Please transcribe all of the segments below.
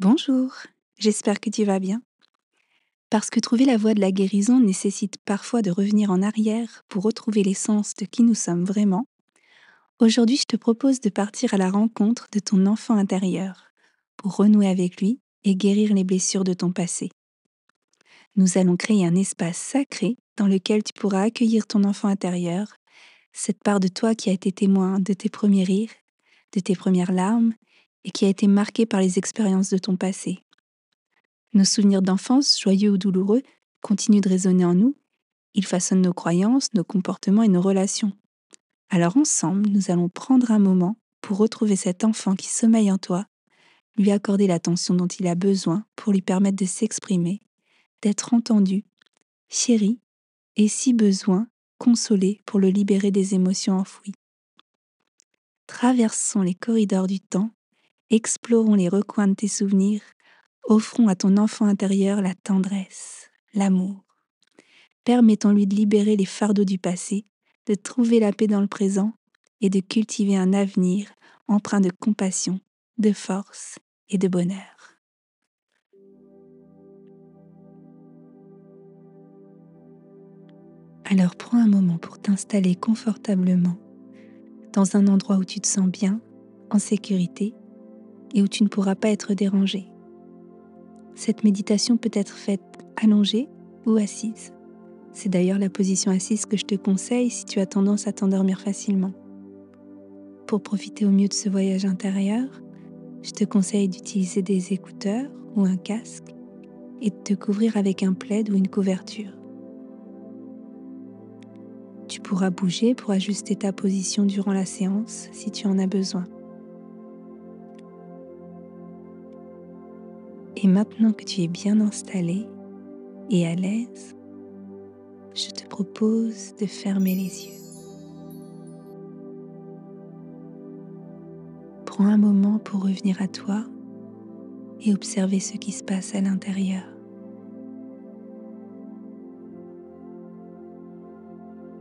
Bonjour, j'espère que tu vas bien. Parce que trouver la voie de la guérison nécessite parfois de revenir en arrière pour retrouver l'essence de qui nous sommes vraiment. Aujourd'hui, je te propose de partir à la rencontre de ton enfant intérieur pour renouer avec lui et guérir les blessures de ton passé. Nous allons créer un espace sacré dans lequel tu pourras accueillir ton enfant intérieur, cette part de toi qui a été témoin de tes premiers rires, de tes premières larmes et qui a été marquée par les expériences de ton passé. Nos souvenirs d'enfance, joyeux ou douloureux, continuent de résonner en nous. Ils façonnent nos croyances, nos comportements et nos relations. Alors ensemble, nous allons prendre un moment pour retrouver cet enfant qui sommeille en toi, lui accorder l'attention dont il a besoin pour lui permettre de s'exprimer, d'être entendu, chéri et, si besoin, consolé pour le libérer des émotions enfouies. Traversons les corridors du temps, explorons les recoins de tes souvenirs, offrons à ton enfant intérieur la tendresse, l'amour. Permettons-lui de libérer les fardeaux du passé, de trouver la paix dans le présent et de cultiver un avenir empreint de compassion, de force et de bonheur. Alors prends un moment pour t'installer confortablement dans un endroit où tu te sens bien, en sécurité et où tu ne pourras pas être dérangé. Cette méditation peut être faite allongée ou assise. C'est d'ailleurs la position assise que je te conseille si tu as tendance à t'endormir facilement. Pour profiter au mieux de ce voyage intérieur, je te conseille d'utiliser des écouteurs ou un casque et de te couvrir avec un plaid ou une couverture. Tu pourras bouger pour ajuster ta position durant la séance si tu en as besoin. Et maintenant que tu es bien installé et à l'aise, je te propose de fermer les yeux. Prends un moment pour revenir à toi et observer ce qui se passe à l'intérieur.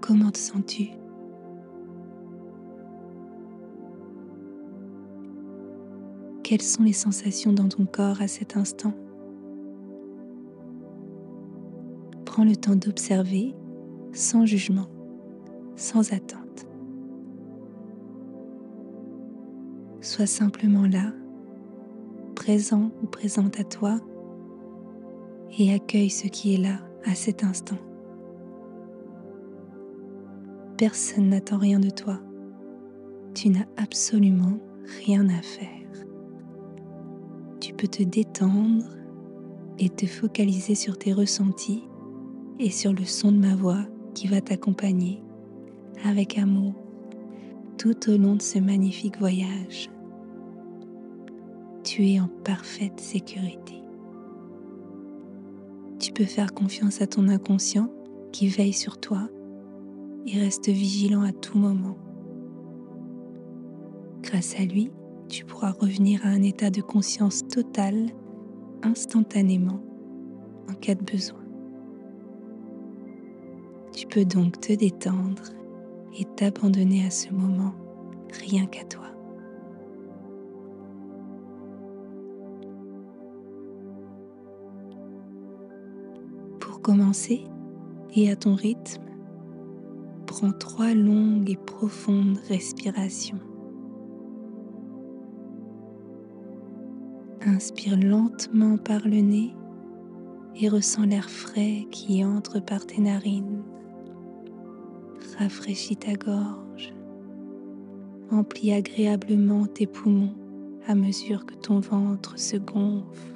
Comment te sens-tu ? Quelles sont les sensations dans ton corps à cet instant ? Prends le temps d'observer sans jugement, sans attente. Sois simplement là, présent ou présente à toi, et accueille ce qui est là à cet instant. Personne n'attend rien de toi. Tu n'as absolument rien à faire. Tu peux te détendre et te focaliser sur tes ressentis et sur le son de ma voix qui va t'accompagner avec amour tout au long de ce magnifique voyage. Tu es en parfaite sécurité. Tu peux faire confiance à ton inconscient qui veille sur toi et reste vigilant à tout moment. Grâce à lui, tu pourras revenir à un état de conscience total instantanément en cas de besoin. Tu peux donc te détendre et t'abandonner à ce moment rien qu'à toi. Pour commencer, et à ton rythme, prends 3 longues et profondes respirations. Inspire lentement par le nez et ressens l'air frais qui entre par tes narines. Rafraîchis ta gorge. Emplis agréablement tes poumons à mesure que ton ventre se gonfle.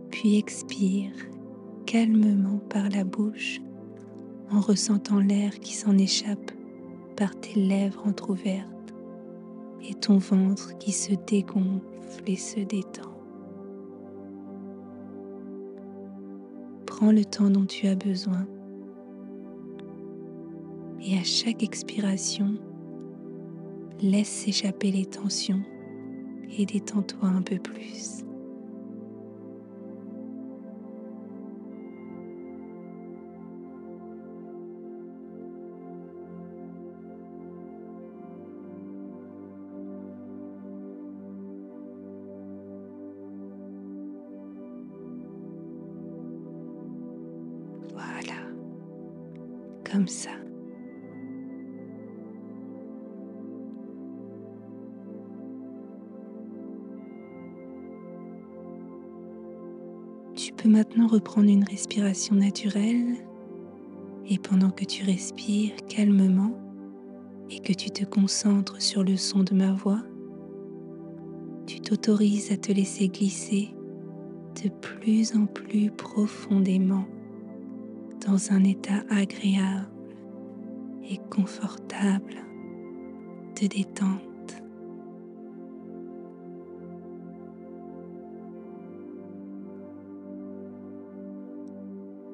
Puis expire calmement par la bouche en ressentant l'air qui s'en échappe par tes lèvres entr'ouvertes et ton ventre qui se dégonfle et se détend. Prends le temps dont tu as besoin et à chaque expiration, laisse s'échapper les tensions et détends-toi un peu plus. Voilà, comme ça. Tu peux maintenant reprendre une respiration naturelle et pendant que tu respires calmement et que tu te concentres sur le son de ma voix, tu t'autorises à te laisser glisser de plus en plus profondément dans un état agréable et confortable de détente.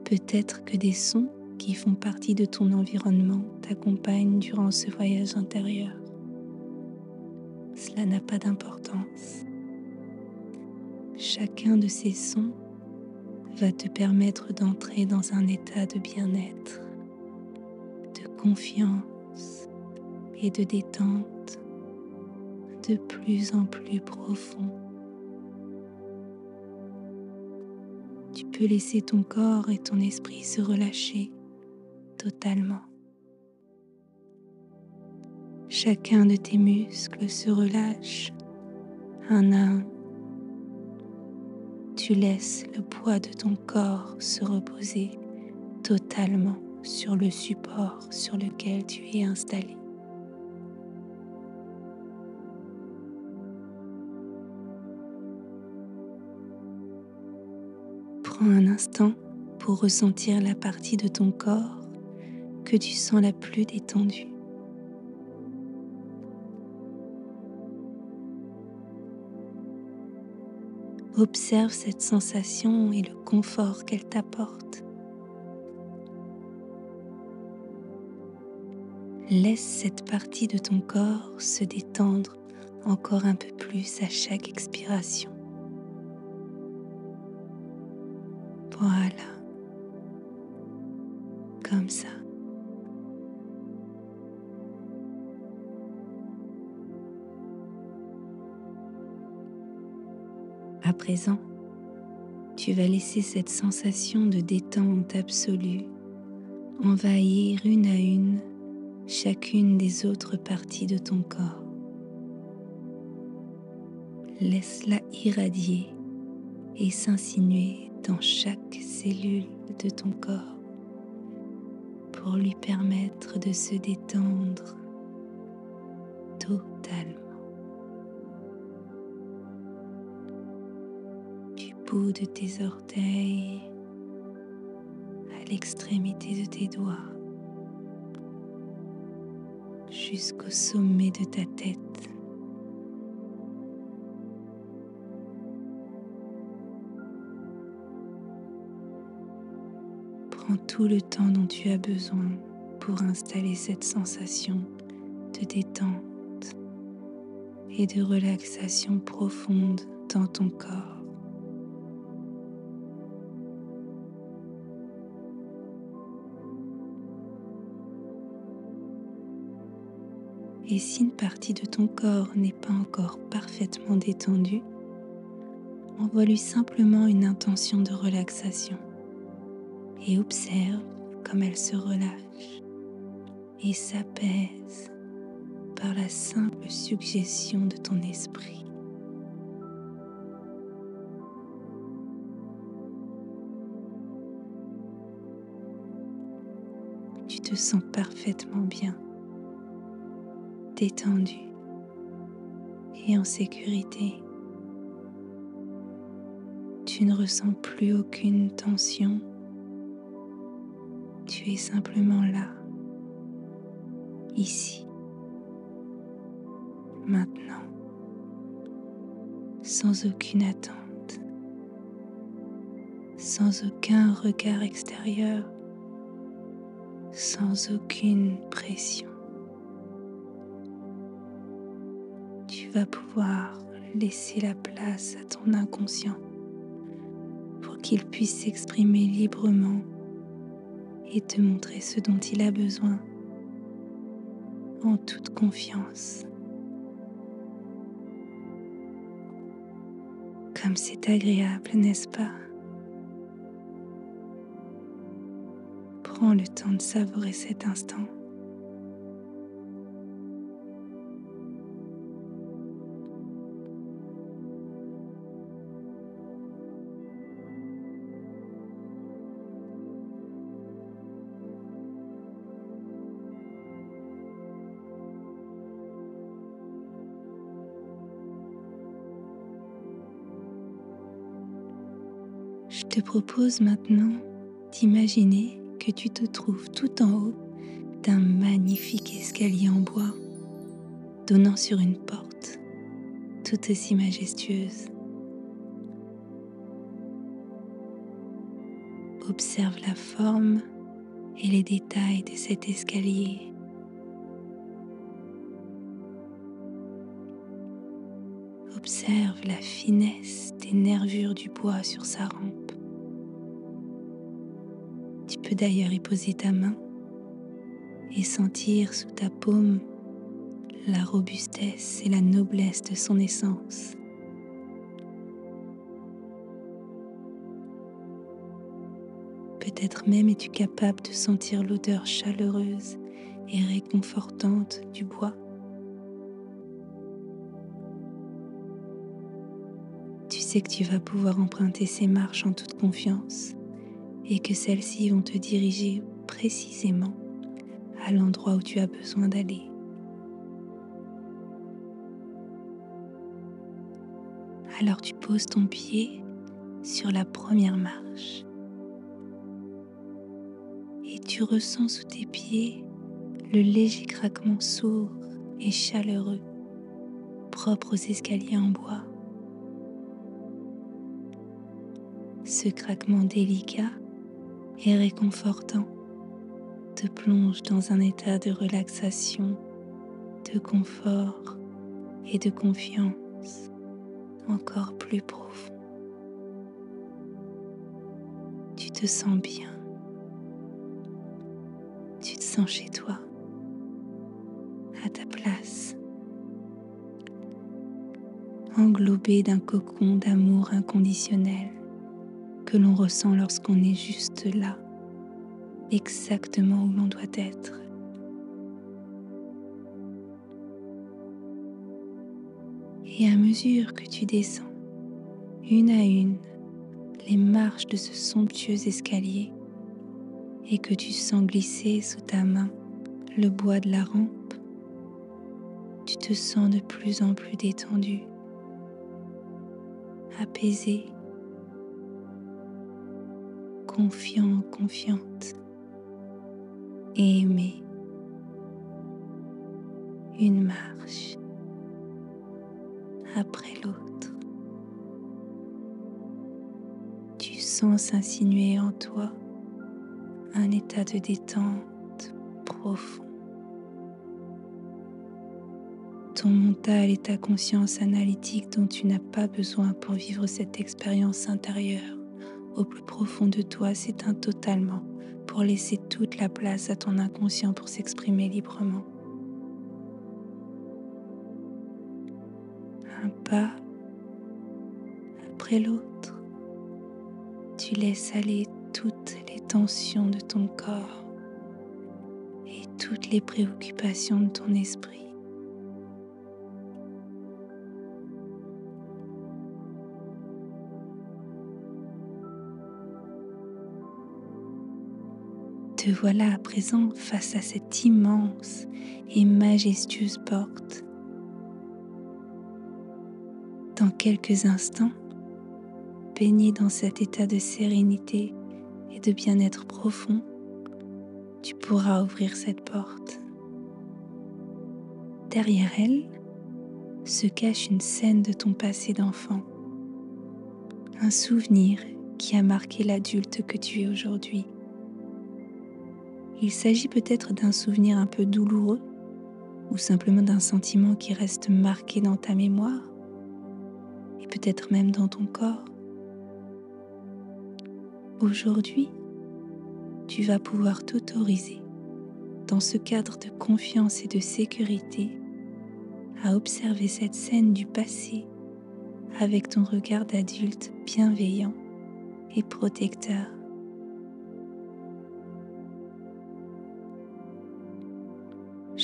Peut-être que des sons qui font partie de ton environnement t'accompagnent durant ce voyage intérieur. Cela n'a pas d'importance. Chacun de ces sons va te permettre d'entrer dans un état de bien-être, de confiance et de détente de plus en plus profond. Tu peux laisser ton corps et ton esprit se relâcher totalement. Chacun de tes muscles se relâche un à un. Tu laisses le poids de ton corps se reposer totalement sur le support sur lequel tu es installé. Prends un instant pour ressentir la partie de ton corps que tu sens la plus détendue. Observe cette sensation et le confort qu'elle t'apporte. Laisse cette partie de ton corps se détendre encore un peu plus à chaque expiration. Voilà, comme ça. À présent, tu vas laisser cette sensation de détente absolue envahir une à une chacune des autres parties de ton corps. Laisse-la irradier et s'insinuer dans chaque cellule de ton corps pour lui permettre de se détendre totalement. Du bout de tes orteils à l'extrémité de tes doigts, jusqu'au sommet de ta tête. Prends tout le temps dont tu as besoin pour installer cette sensation de détente et de relaxation profonde dans ton corps. Et si une partie de ton corps n'est pas encore parfaitement détendue, envoie-lui simplement une intention de relaxation et observe comme elle se relâche et s'apaise par la simple suggestion de ton esprit. Tu te sens parfaitement bien, détendu et en sécurité. Tu ne ressens plus aucune tension. Tu es simplement là, ici, maintenant, sans aucune attente, sans aucun regard extérieur, sans aucune pression. Tu vas pouvoir laisser la place à ton inconscient pour qu'il puisse s'exprimer librement et te montrer ce dont il a besoin en toute confiance. Comme c'est agréable, n'est-ce pas? Prends le temps de savourer cet instant. Je te propose maintenant d'imaginer que tu te trouves tout en haut d'un magnifique escalier en bois donnant sur une porte tout aussi majestueuse. Observe la forme et les détails de cet escalier. Observe la finesse des nervures du bois sur sa rampe. Tu peux d'ailleurs y poser ta main et sentir sous ta paume la robustesse et la noblesse de son essence. Peut-être même es-tu capable de sentir l'odeur chaleureuse et réconfortante du bois. Tu sais que tu vas pouvoir emprunter ces marches en toute confiance et que celles-ci vont te diriger précisément à l'endroit où tu as besoin d'aller. Alors tu poses ton pied sur la première marche et tu ressens sous tes pieds le léger craquement sourd et chaleureux propre aux escaliers en bois. Ce craquement délicat et réconfortant te plonge dans un état de relaxation, de confort et de confiance encore plus profond. Tu te sens bien, tu te sens chez toi, à ta place, englobé d'un cocon d'amour inconditionnel que l'on ressent lorsqu'on est juste là, exactement où l'on doit être. Et à mesure que tu descends, une à une, les marches de ce somptueux escalier et que tu sens glisser sous ta main le bois de la rampe, tu te sens de plus en plus détendu, apaisé, confiant, confiante et aimé. Une marche après l'autre. Tu sens s'insinuer en toi un état de détente profond. Ton mental et ta conscience analytique dont tu n'as pas besoin pour vivre cette expérience intérieure au plus profond de toi s'éteint totalement pour laisser toute la place à ton inconscient pour s'exprimer librement. Un pas après l'autre, tu laisses aller toutes les tensions de ton corps et toutes les préoccupations de ton esprit. Te voilà à présent face à cette immense et majestueuse porte. Dans quelques instants, baigné dans cet état de sérénité et de bien-être profond, tu pourras ouvrir cette porte. Derrière elle se cache une scène de ton passé d'enfant, un souvenir qui a marqué l'adulte que tu es aujourd'hui. Il s'agit peut-être d'un souvenir un peu douloureux ou simplement d'un sentiment qui reste marqué dans ta mémoire et peut-être même dans ton corps. Aujourd'hui, tu vas pouvoir t'autoriser, dans ce cadre de confiance et de sécurité, à observer cette scène du passé avec ton regard d'adulte bienveillant et protecteur.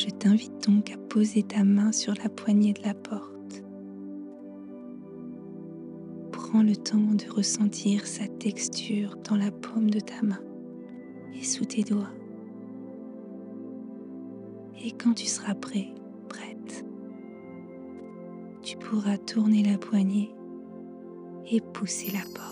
Je t'invite donc à poser ta main sur la poignée de la porte. Prends le temps de ressentir sa texture dans la paume de ta main et sous tes doigts. Et quand tu seras prête, tu pourras tourner la poignée et pousser la porte.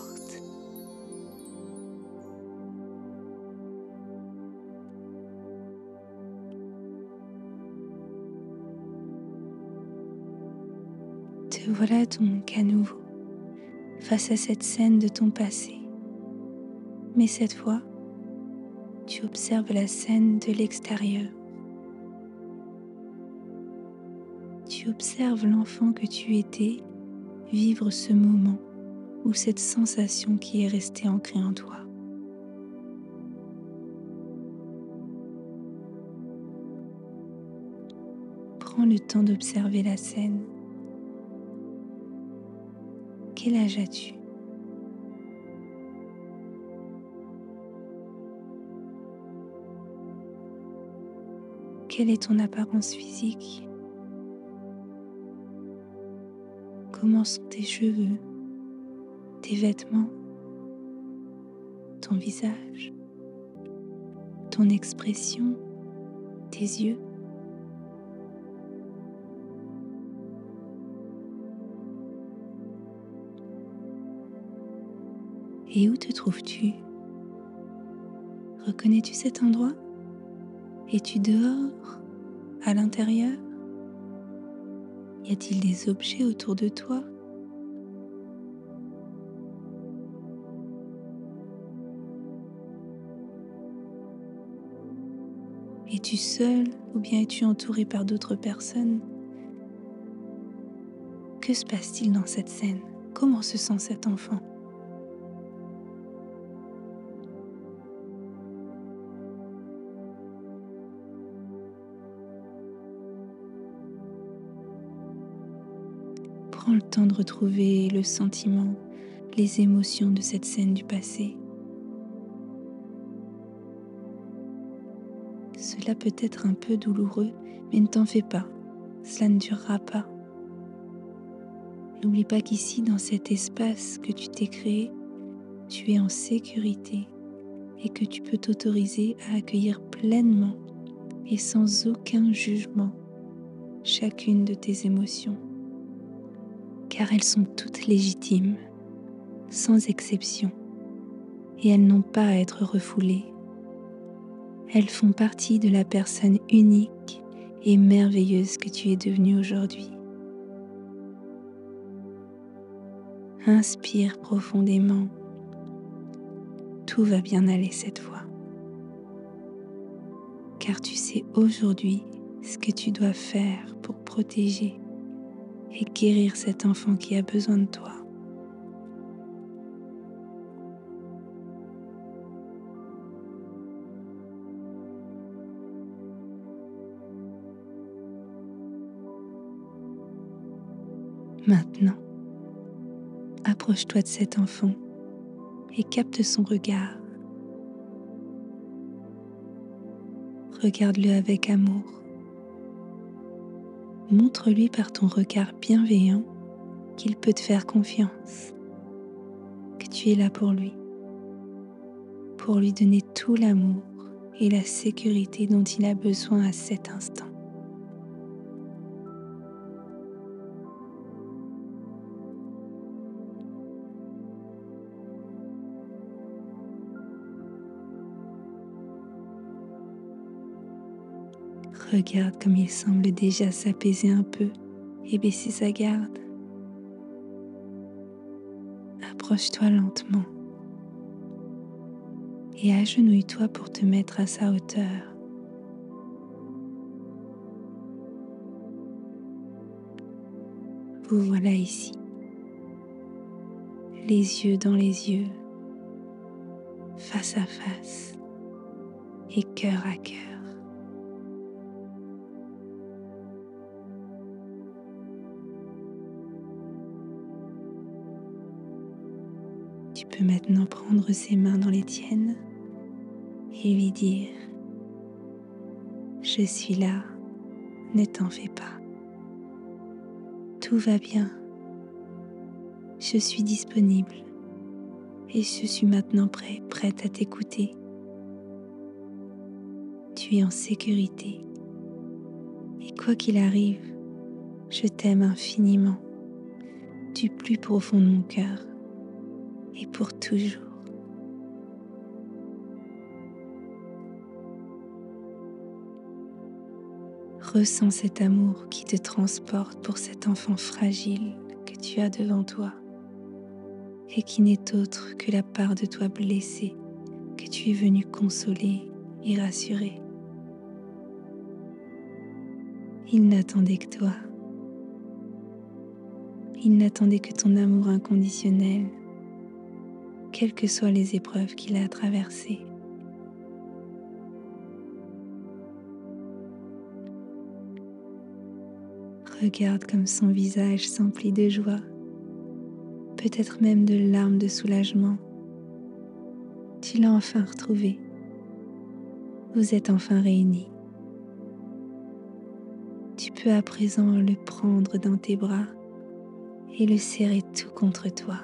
Te voilà donc à nouveau face à cette scène de ton passé. Mais cette fois, tu observes la scène de l'extérieur. Tu observes l'enfant que tu étais vivre ce moment ou cette sensation qui est restée ancrée en toi. Prends le temps d'observer la scène. Quel âge as-tu ? Quelle est ton apparence physique ? Comment sont tes cheveux, tes vêtements, ton visage, ton expression, tes yeux ? Et où te trouves-tu ? Reconnais-tu cet endroit ? Es-tu dehors ? À l'intérieur ? Y a-t-il des objets autour de toi ? Es-tu seul ou bien es-tu entouré par d'autres personnes ? Que se passe-t-il dans cette scène ? Comment se sent cet enfant ? Prends le temps de retrouver le sentiment, les émotions de cette scène du passé. Cela peut être un peu douloureux, mais ne t'en fais pas, cela ne durera pas. N'oublie pas qu'ici, dans cet espace que tu t'es créé, tu es en sécurité et que tu peux t'autoriser à accueillir pleinement et sans aucun jugement chacune de tes émotions, car elles sont toutes légitimes, sans exception, et elles n'ont pas à être refoulées. Elles font partie de la personne unique et merveilleuse que tu es devenue aujourd'hui. Inspire profondément. Tout va bien aller cette fois. Car tu sais aujourd'hui ce que tu dois faire pour protéger et guérir cet enfant qui a besoin de toi. Maintenant, approche-toi de cet enfant et capte son regard. Regarde-le avec amour. Montre-lui par ton regard bienveillant qu'il peut te faire confiance, que tu es là pour lui donner tout l'amour et la sécurité dont il a besoin à cet instant. Regarde comme il semble déjà s'apaiser un peu et baisser sa garde. Approche-toi lentement et agenouille-toi pour te mettre à sa hauteur. Vous voilà ici, les yeux dans les yeux, face à face et cœur à cœur. Tu peux maintenant prendre ses mains dans les tiennes et lui dire : « Je suis là Ne t'en fais pas. Tout va bien. Je suis disponible et je suis maintenant prête à t'écouter. Tu es en sécurité et quoi qu'il arrive, je t'aime infiniment, du plus profond de mon cœur et pour toujours. Ressens cet amour qui te transporte pour cet enfant fragile que tu as devant toi et qui n'est autre que la part de toi blessée que tu es venu consoler et rassurer. Il n'attendait que toi. Il n'attendait que ton amour inconditionnel, quelles que soient les épreuves qu'il a traversées. Regarde comme son visage s'emplit de joie, peut-être même de larmes de soulagement. Tu l'as enfin retrouvé. Vous êtes enfin réunis. Tu peux à présent le prendre dans tes bras et le serrer tout contre toi,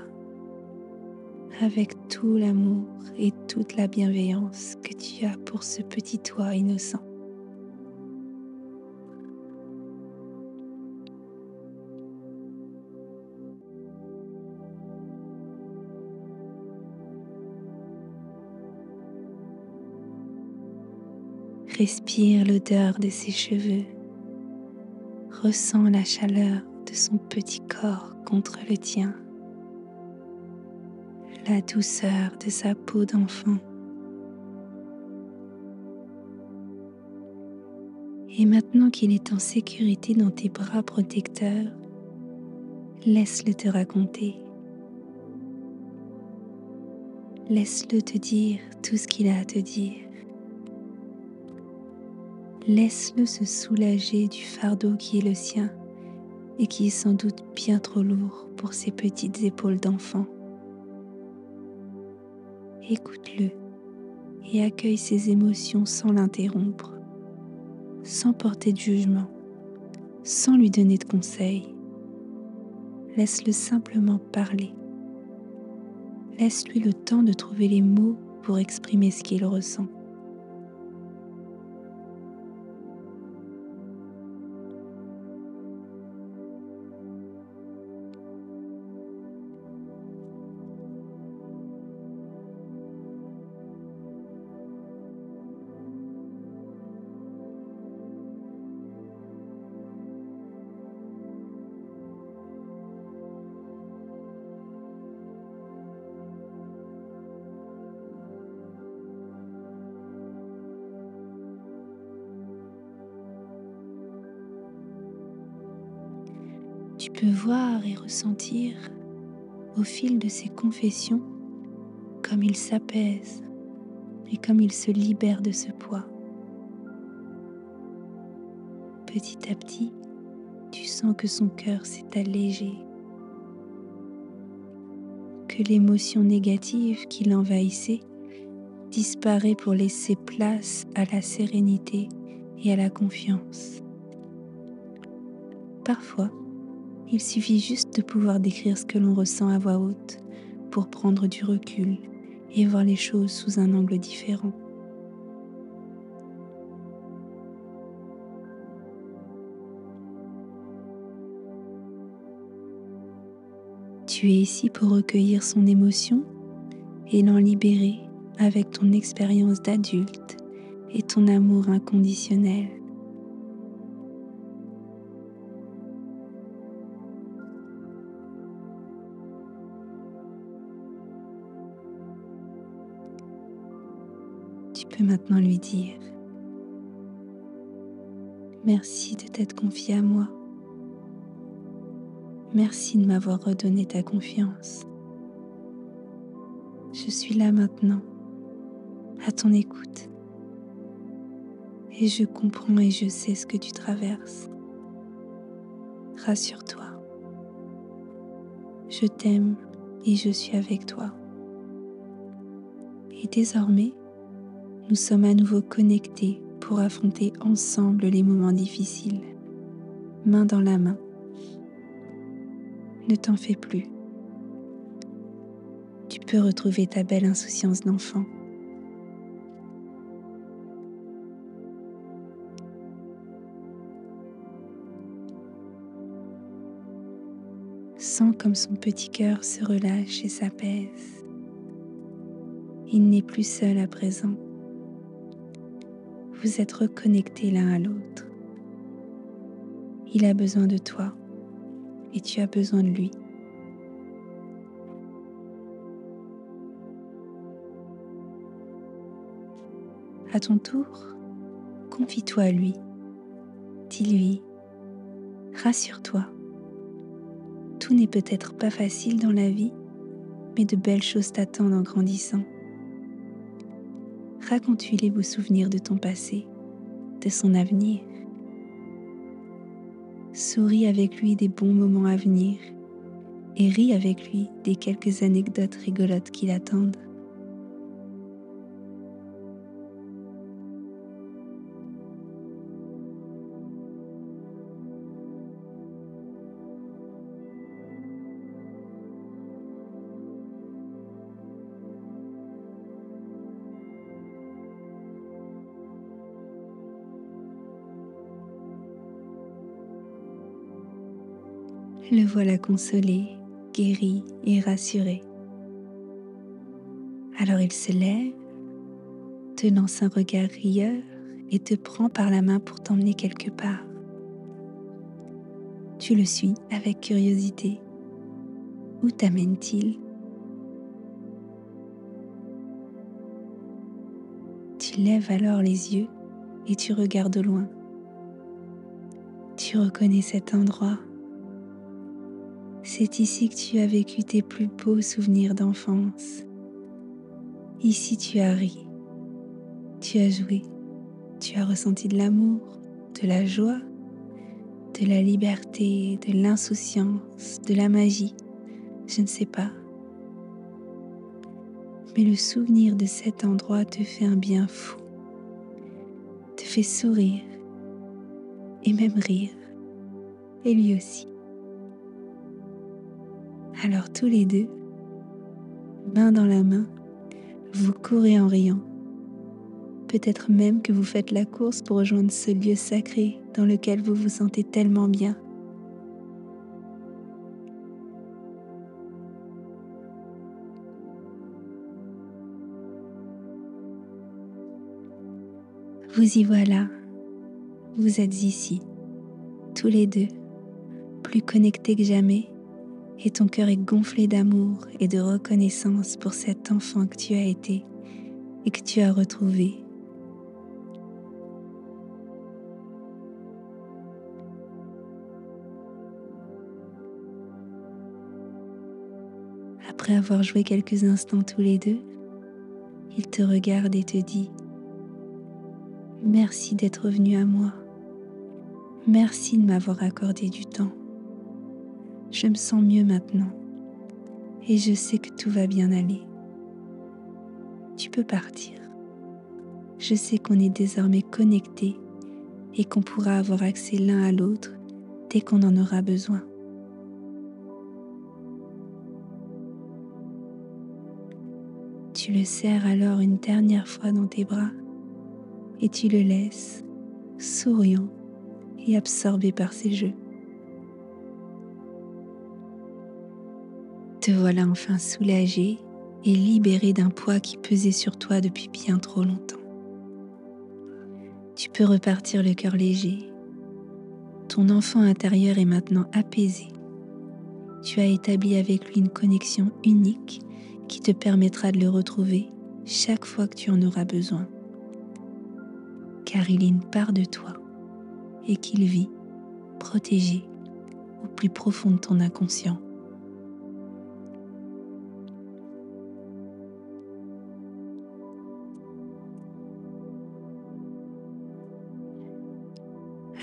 avec tout l'amour et toute la bienveillance que tu as pour ce petit toi innocent. Respire l'odeur de ses cheveux. Ressens la chaleur de son petit corps contre le tien. La douceur de sa peau d'enfant. Et maintenant qu'il est en sécurité dans tes bras protecteurs, laisse-le te raconter. Laisse-le te dire tout ce qu'il a à te dire. Laisse-le se soulager du fardeau qui est le sien et qui est sans doute bien trop lourd pour ses petites épaules d'enfant. Écoute-le et accueille ses émotions sans l'interrompre, sans porter de jugement, sans lui donner de conseils. Laisse-le simplement parler. Laisse-lui le temps de trouver les mots pour exprimer ce qu'il ressent. Tu peux voir et ressentir au fil de ses confessions comme il s'apaise et comme il se libère de ce poids. Petit à petit, tu sens que son cœur s'est allégé, que l'émotion négative qui l'envahissait disparaît pour laisser place à la sérénité et à la confiance. Parfois, il suffit juste de pouvoir décrire ce que l'on ressent à voix haute pour prendre du recul et voir les choses sous un angle différent. Tu es ici pour recueillir son émotion et l'en libérer avec ton expérience d'adulte et ton amour inconditionnel. Tu peux maintenant lui dire « Merci de t'être confié à moi. Merci de m'avoir redonné ta confiance. Je suis là maintenant, à ton écoute. Et je comprends et je sais ce que tu traverses. Rassure-toi. Je t'aime et je suis avec toi. Et désormais, nous sommes à nouveau connectés pour affronter ensemble les moments difficiles. main dans la main. Ne t'en fais plus. Tu peux retrouver ta belle insouciance d'enfant. Sens comme son petit cœur se relâche et s'apaise. Il n'est plus seul à présent. Vous êtes reconnectés l'un à l'autre. Il a besoin de toi et tu as besoin de lui. À ton tour, confie-toi à lui. Dis-lui, rassure-toi. Tout n'est peut-être pas facile dans la vie, mais de belles choses t'attendent en grandissant. Raconte-lui les beaux souvenirs de ton passé, de son avenir. Souris avec lui des bons moments à venir et ris avec lui des quelques anecdotes rigolotes qui l'attendent. Le voilà consolé, guéri et rassuré. Alors il se lève, te lance un regard rieur et te prend par la main pour t'emmener quelque part. Tu le suis avec curiosité. Où t'amène-t-il ? Tu lèves alors les yeux et tu regardes au loin. Tu reconnais cet endroit. C'est ici que tu as vécu tes plus beaux souvenirs d'enfance. Ici tu as ri, tu as joué, tu as ressenti de l'amour, de la joie, de la liberté, de l'insouciance, de la magie, je ne sais pas. Mais le souvenir de cet endroit te fait un bien fou, te fait sourire et même rire, et lui aussi. Alors tous les deux, main dans la main, vous courez en riant. Peut-être même que vous faites la course pour rejoindre ce lieu sacré dans lequel vous vous sentez tellement bien. Vous y voilà, vous êtes ici, tous les deux, plus connectés que jamais, et ton cœur est gonflé d'amour et de reconnaissance pour cet enfant que tu as été et que tu as retrouvé. Après avoir joué quelques instants tous les deux, il te regarde et te dit « Merci d'être venu à moi. Merci de m'avoir accordé du temps. Je me sens mieux maintenant et je sais que tout va bien aller. Tu peux partir. Je sais qu'on est désormais connectés et qu'on pourra avoir accès l'un à l'autre dès qu'on en aura besoin. » Tu le serres alors une dernière fois dans tes bras et tu le laisses, souriant et absorbé par ses jeux. Te voilà enfin soulagé et libéré d'un poids qui pesait sur toi depuis bien trop longtemps. Tu peux repartir le cœur léger. Ton enfant intérieur est maintenant apaisé. Tu as établi avec lui une connexion unique qui te permettra de le retrouver chaque fois que tu en auras besoin. Car il est une part de toi et qu'il vit protégé au plus profond de ton inconscient.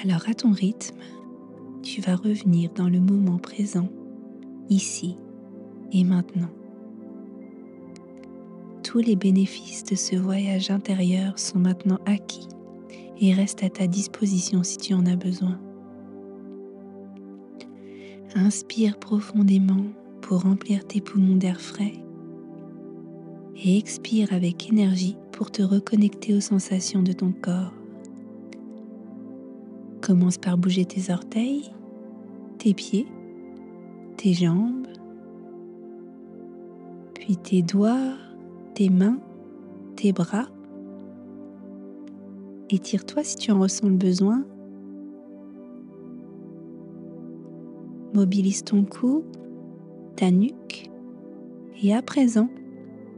Alors à ton rythme, tu vas revenir dans le moment présent, ici et maintenant. Tous les bénéfices de ce voyage intérieur sont maintenant acquis et restent à ta disposition si tu en as besoin. Inspire profondément pour remplir tes poumons d'air frais et expire avec énergie pour te reconnecter aux sensations de ton corps. Commence par bouger tes orteils, tes pieds, tes jambes, puis tes doigts, tes mains, tes bras. Étire-toi si tu en ressens le besoin. Mobilise ton cou, ta nuque, et à présent,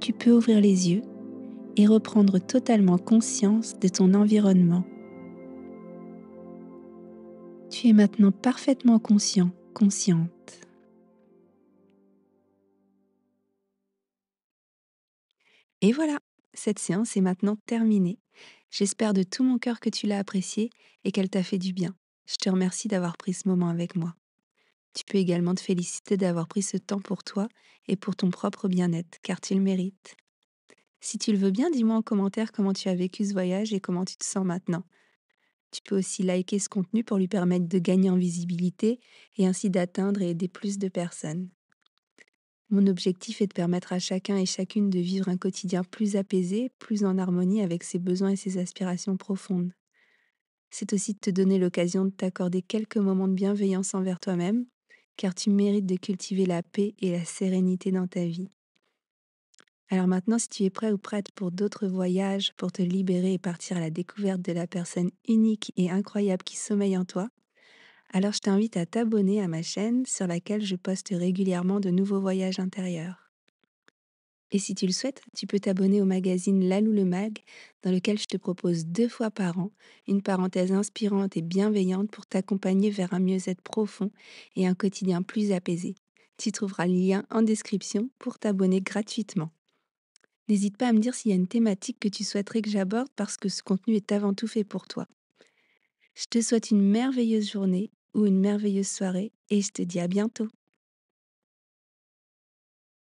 tu peux ouvrir les yeux et reprendre totalement conscience de ton environnement. Tu es maintenant parfaitement conscient, consciente. Et voilà, cette séance est maintenant terminée. J'espère de tout mon cœur que tu l'as appréciée et qu'elle t'a fait du bien. Je te remercie d'avoir pris ce moment avec moi. Tu peux également te féliciter d'avoir pris ce temps pour toi et pour ton propre bien-être, car tu le mérites. Si tu le veux bien, dis-moi en commentaire comment tu as vécu ce voyage et comment tu te sens maintenant. Tu peux aussi liker ce contenu pour lui permettre de gagner en visibilité et ainsi d'atteindre et aider plus de personnes. Mon objectif est de permettre à chacun et chacune de vivre un quotidien plus apaisé, plus en harmonie avec ses besoins et ses aspirations profondes. C'est aussi de te donner l'occasion de t'accorder quelques moments de bienveillance envers toi-même, car tu mérites de cultiver la paix et la sérénité dans ta vie. Alors maintenant, si tu es prêt ou prête pour d'autres voyages, pour te libérer et partir à la découverte de la personne unique et incroyable qui sommeille en toi, alors je t'invite à t'abonner à ma chaîne sur laquelle je poste régulièrement de nouveaux voyages intérieurs. Et si tu le souhaites, tu peux t'abonner au magazine Lalou le Mag, dans lequel je te propose 2 fois par an une parenthèse inspirante et bienveillante pour t'accompagner vers un mieux-être profond et un quotidien plus apaisé. Tu trouveras le lien en description pour t'abonner gratuitement. N'hésite pas à me dire s'il y a une thématique que tu souhaiterais que j'aborde parce que ce contenu est avant tout fait pour toi. Je te souhaite une merveilleuse journée ou une merveilleuse soirée et je te dis à bientôt.